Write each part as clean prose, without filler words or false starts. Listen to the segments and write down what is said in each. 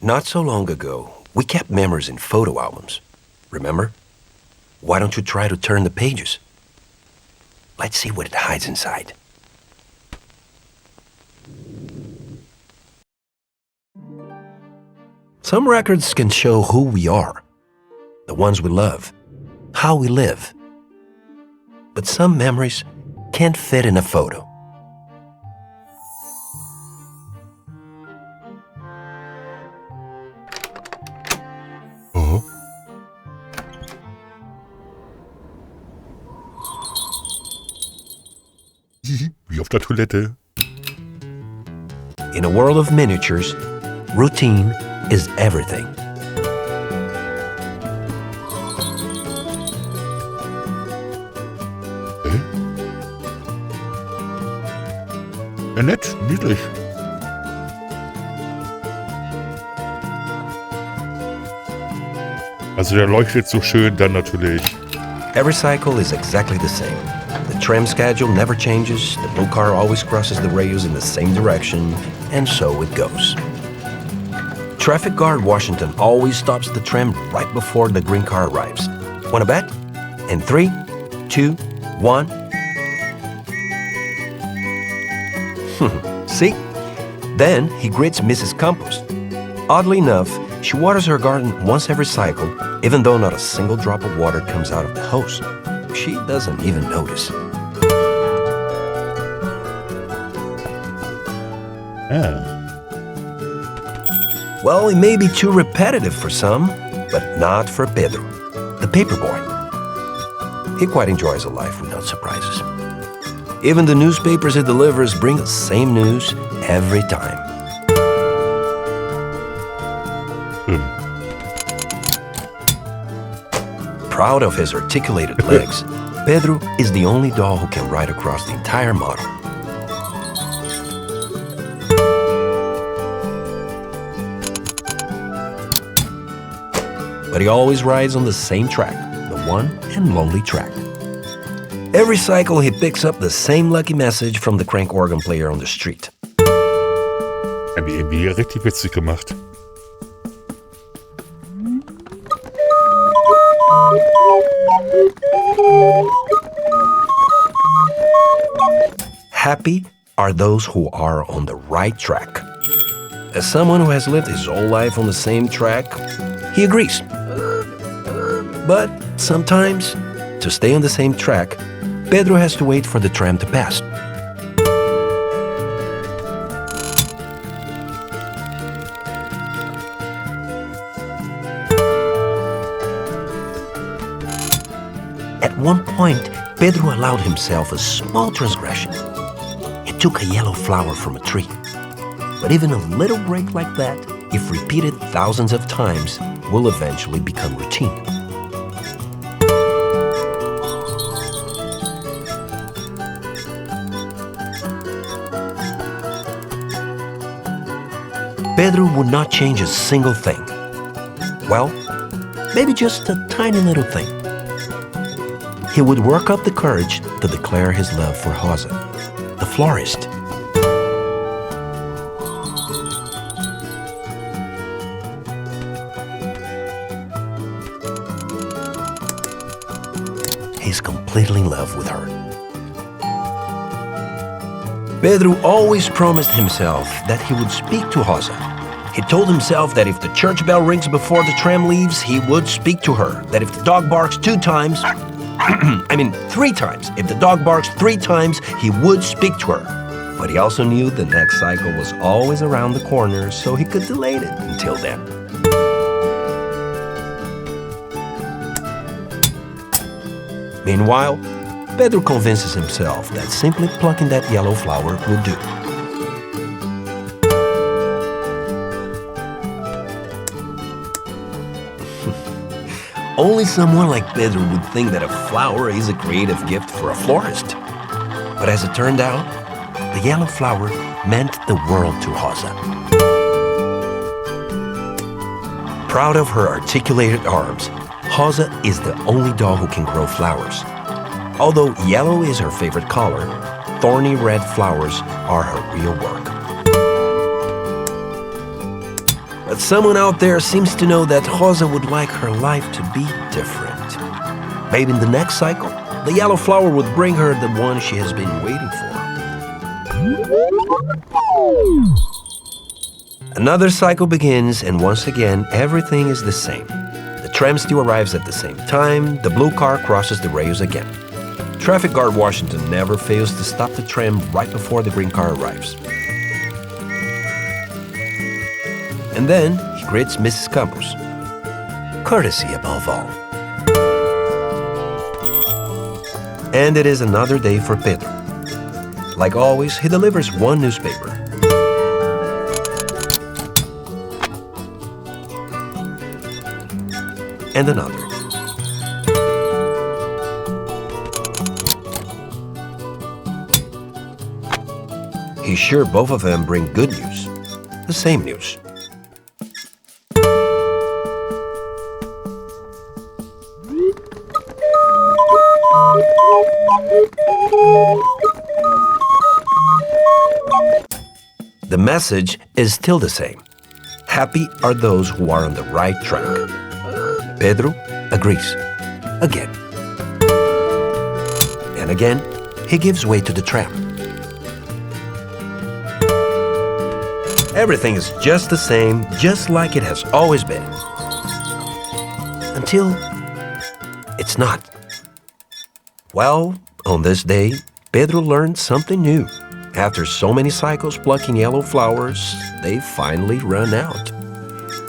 Not so long ago, we kept memories in photo albums. Remember? Why don't you try to turn the pages? Let's see what it hides inside. Some records can show who we are, the ones we love, how we live. But some memories can't fit in a photo. Wie auf der Toilette. In a world of miniatures, routine is everything. Ja, nett, niedlich. Also der leuchtet so schön dann natürlich. Every cycle is exactly the same. The tram schedule never changes, the blue car always crosses the rails in the same direction, and so it goes. Traffic guard Washington always stops the tram right before the green car arrives. Wanna bet? In 3, 2, 1. See? Then he greets Mrs. Campos. Oddly enough, she waters her garden once every cycle, even though not a single drop of water comes out of the hose. She doesn't even notice. Well, it may be too repetitive for some, but not for Pedro, the paper boy. He quite enjoys a life without surprises. Even the newspapers he delivers bring the same news every time. Proud of his articulated legs, Pedro is the only doll who can ride across the entire model. But he always rides on the same track, the one and lonely track. Every cycle he picks up the same lucky message from the crank organ player on the street. Haben die irgendwie richtig witzig gemacht. Happy are those who are on the right track. As someone who has lived his whole life on the same track, he agrees. But sometimes, to stay on the same track, Pedro has to wait for the tram to pass. At one point, Pedro allowed himself a small transgression. He took a yellow flower from a tree. But even a little break like that, if repeated thousands of times, will eventually become routine. Pedro would not change a single thing. Well, maybe just a tiny little thing. He would work up the courage to declare his love for Rosa, the florist. He's completely in love with her. Pedro always promised himself that he would speak to Rosa. He told himself that if the church bell rings before the tram leaves, he would speak to her. That if the dog barks 2 times, 3 times. If the dog barks 3 times, he would speak to her. But he also knew the next cycle was always around the corner, so he could delay it until then. Meanwhile, Pedro convinces himself that simply plucking that yellow flower would do. Only someone like Pedro would think that a flower is a creative gift for a florist. But as it turned out, the yellow flower meant the world to Rosa. Proud of her articulated arms, Rosa is the only doll who can grow flowers. Although yellow is her favorite color, thorny red flowers are her real work. But someone out there seems to know that Rosa would like her life to be different. Maybe in the next cycle, the yellow flower would bring her the one she has been waiting for. Another cycle begins, and once again, everything is the same. The tram still arrives at the same time, the blue car crosses the rails again. Traffic guard Washington never fails to stop the tram right before the green car arrives. And then he greets Mrs. Campos. Courtesy above all. And it is another day for Pedro. Like always, he delivers one newspaper. And another. He's sure both of them bring good news. The same news. The message is still the same. Happy are those who are on the right track. Pedro agrees. Again. And again, he gives way to the tram. Everything is just the same, just like it has always been. Until it's not. Well, on this day, Pedro learned something new. After so many cycles plucking yellow flowers, they finally run out.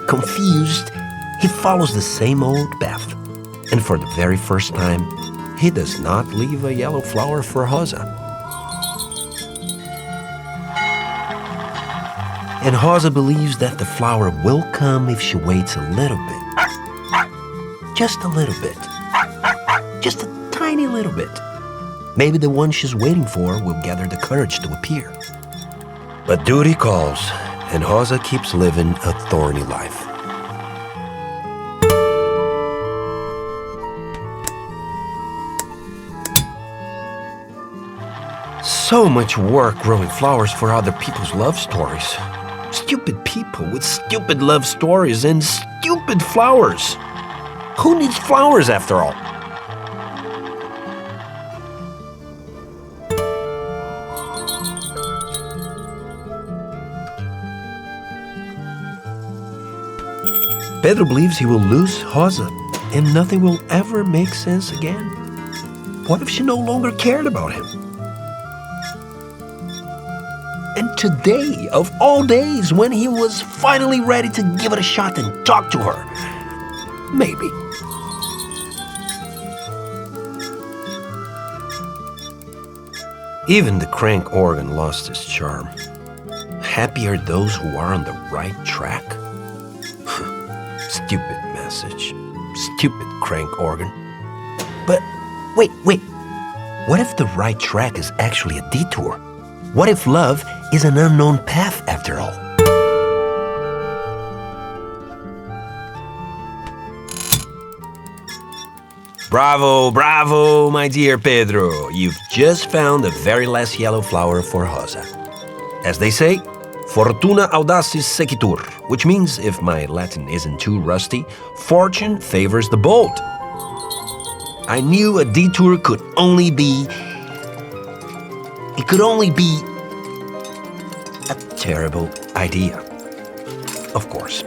Confused, he follows the same old path. And for the very first time, he does not leave a yellow flower for Rosa. And Rosa believes that the flower will come if she waits a little bit. Just a little bit. Just a tiny little bit. Maybe the one she's waiting for will gather the courage to appear. But duty calls, and Rosa keeps living a thorny life. So much work growing flowers for other people's love stories. Stupid people with stupid love stories and stupid flowers. Who needs flowers after all? Pedro believes he will lose Rosa, and nothing will ever make sense again. What if she no longer cared about him? And today, of all days, when he was finally ready to give it a shot and talk to her, maybe. Even the crank organ lost its charm. Happy are those who are on the right track. Stupid message. Stupid crank organ. But wait. What if the right track is actually a detour? What if love is an unknown path after all? Bravo, my dear Pedro. You've just found the very last yellow flower for Rosa. As they say, Fortuna audacis sequitur, which means, if my Latin isn't too rusty, fortune favors the bold. I knew a detour could only be... It could only be a terrible idea. Of course.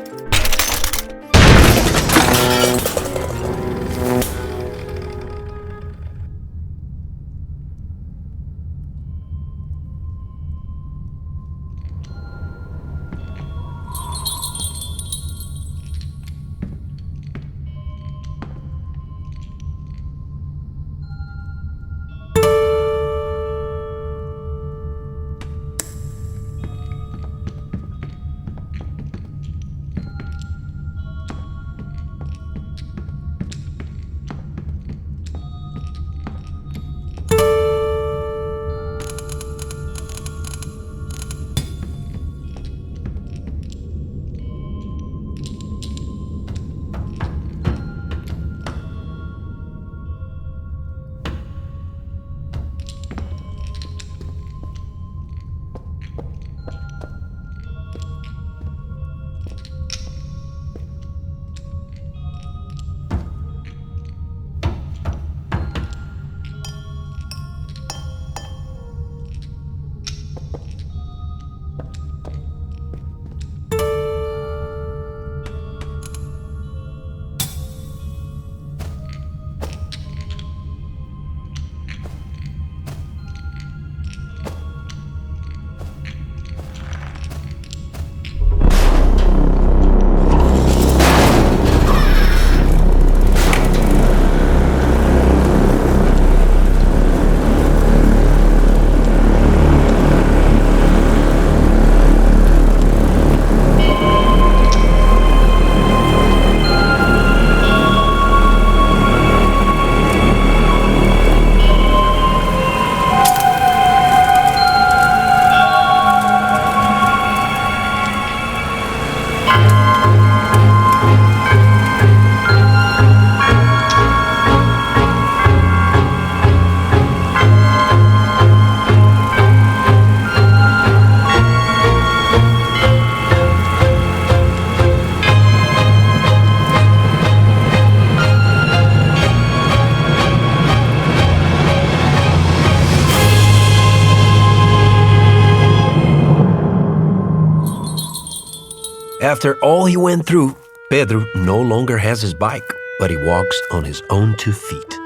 After all he went through, Pedro no longer has his bike, but he walks on his own 2 feet.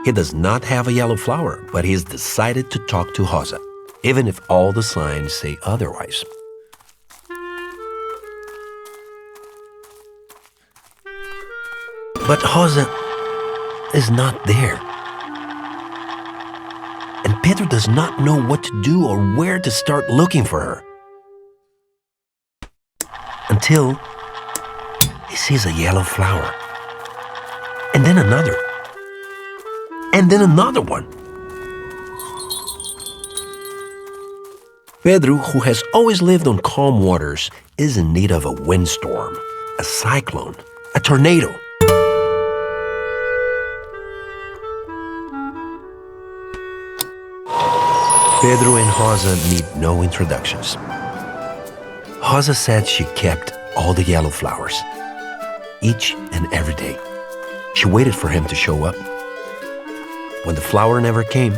He does not have a yellow flower, but he has decided to talk to Rosa, even if all the signs say otherwise. But Rosa is not there. And Pedro does not know what to do or where to start looking for her. Until he sees a yellow flower. And then another. And then another one. Pedro, who has always lived on calm waters, is in need of a windstorm, a cyclone, a tornado. Pedro and Rosa need no introductions. Rosa said she kept all the yellow flowers, each and every day. She waited for him to show up. When the flower never came,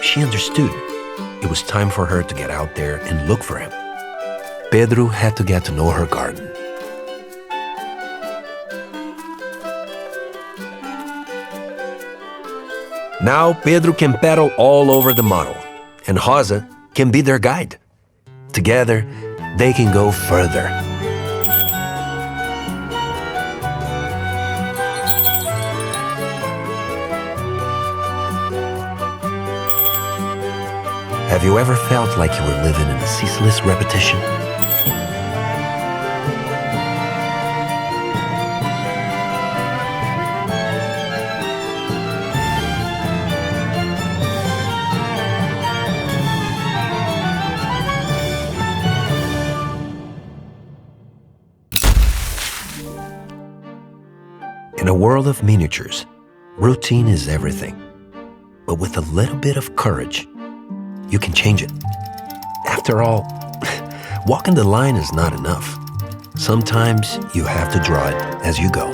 she understood. It was time for her to get out there and look for him. Pedro had to get to know her garden. Now Pedro can paddle all over the model, and Rosa can be their guide. Together, they can go further. Have you ever felt like you were living in a ceaseless repetition? In a world of miniatures, routine is everything. But with a little bit of courage, you can change it. After all, walking the line is not enough. Sometimes you have to draw it as you go.